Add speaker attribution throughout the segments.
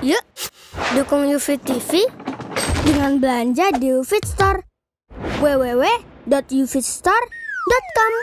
Speaker 1: Yuk, dukung UFIT TV dengan belanja di UFIT Store. www.ufitstore.com.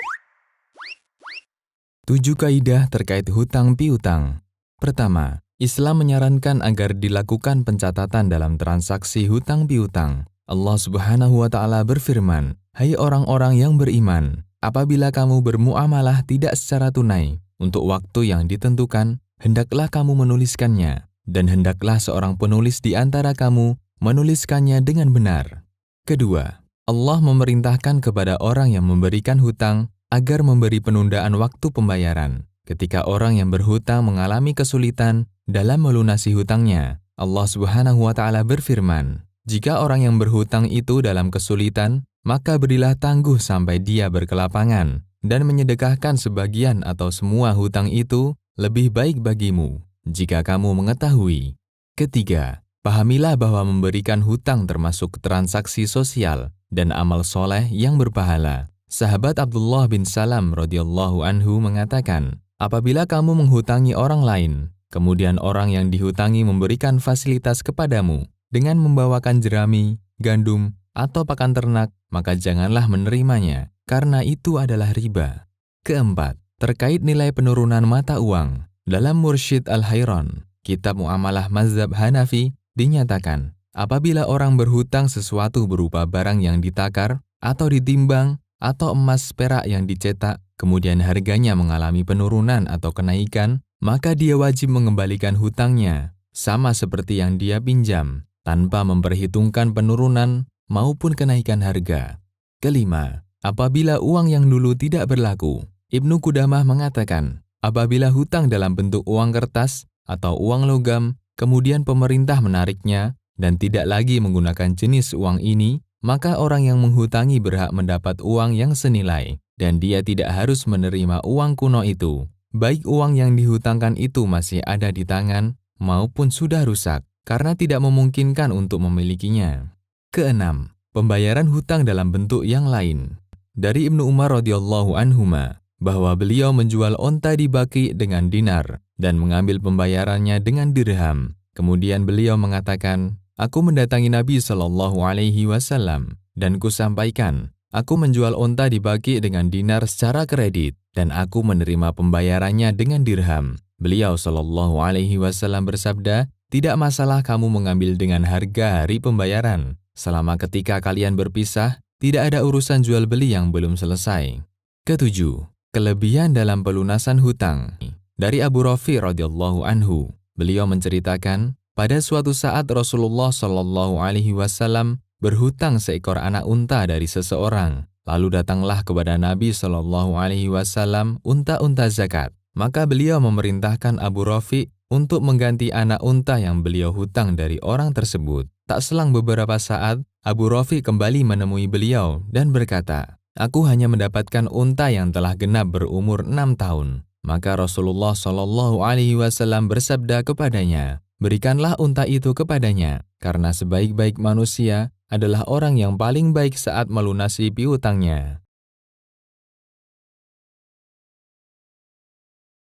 Speaker 2: 7 kaidah terkait hutang piutang. Pertama, Islam menyarankan agar dilakukan pencatatan dalam transaksi hutang piutang. Allah Subhanahu wa Ta'ala berfirman, "Hai orang-orang yang beriman, apabila kamu bermuamalah tidak secara tunai untuk waktu yang ditentukan, hendaklah kamu menuliskannya, dan hendaklah seorang penulis di antara kamu menuliskannya dengan benar." Kedua, Allah memerintahkan kepada orang yang memberikan hutang agar memberi penundaan waktu pembayaran. Ketika orang yang berhutang mengalami kesulitan dalam melunasi hutangnya, Allah Subhanahu wa Ta'ala berfirman, "Jika orang yang berhutang itu dalam kesulitan, maka berilah tangguh sampai dia berkelapangan, dan menyedekahkan sebagian atau semua hutang itu lebih baik bagimu, jika kamu mengetahui." Ketiga, pahamilah bahwa memberikan hutang termasuk transaksi sosial dan amal soleh yang berpahala. Sahabat Abdullah bin Salam radhiyallahu anhu mengatakan, apabila kamu menghutangi orang lain, kemudian orang yang dihutangi memberikan fasilitas kepadamu dengan membawakan jerami, gandum, atau pakan ternak, maka janganlah menerimanya, karena itu adalah riba. Keempat, terkait nilai penurunan mata uang. Dalam Mursyid Al-Hayran, kitab muamalah mazhab Hanafi, dinyatakan, apabila orang berhutang sesuatu berupa barang yang ditakar atau ditimbang atau emas perak yang dicetak, kemudian harganya mengalami penurunan atau kenaikan, maka dia wajib mengembalikan hutangnya, sama seperti yang dia pinjam, tanpa memperhitungkan penurunan maupun kenaikan harga. Kelima, apabila uang yang dulu tidak berlaku. Ibnu Qudamah mengatakan, apabila hutang dalam bentuk uang kertas atau uang logam, kemudian pemerintah menariknya dan tidak lagi menggunakan jenis uang ini, maka orang yang menghutangi berhak mendapat uang yang senilai, dan dia tidak harus menerima uang kuno itu, baik uang yang dihutangkan itu masih ada di tangan maupun sudah rusak, karena tidak memungkinkan untuk memilikinya. Keenam, pembayaran hutang dalam bentuk yang lain. Dari Ibnu Umar radhiyallahu anhuma, bahwa beliau menjual onta di Baqi dengan dinar dan mengambil pembayarannya dengan dirham. Kemudian beliau mengatakan, "Aku mendatangi Nabi Shallallahu Alaihi Wasallam dan kusampaikan, aku menjual onta di Baqi dengan dinar secara kredit dan aku menerima pembayarannya dengan dirham." Beliau Shallallahu Alaihi Wasallam bersabda, "Tidak masalah kamu mengambil dengan harga hari pembayaran. Selama ketika kalian berpisah, tidak ada urusan jual beli yang belum selesai." Ketujuh, kelebihan dalam pelunasan hutang. Dari Abu Rafi radhiyallahu anhu, beliau menceritakan, pada suatu saat Rasulullah Shallallahu Alaihi Wasallam berhutang seekor anak unta dari seseorang. Lalu datanglah kepada Nabi Shallallahu Alaihi Wasallam unta-unta zakat. Maka beliau memerintahkan Abu Rafi untuk mengganti anak unta yang beliau hutang dari orang tersebut. Tak selang beberapa saat, Abu Rafi kembali menemui beliau dan berkata, "Aku hanya mendapatkan unta yang telah genap berumur 6 tahun. Maka Rasulullah Shallallahu Alaihi Wasallam bersabda kepadanya, "Berikanlah unta itu kepadanya, karena sebaik-baik manusia adalah orang yang paling baik saat melunasi piutangnya."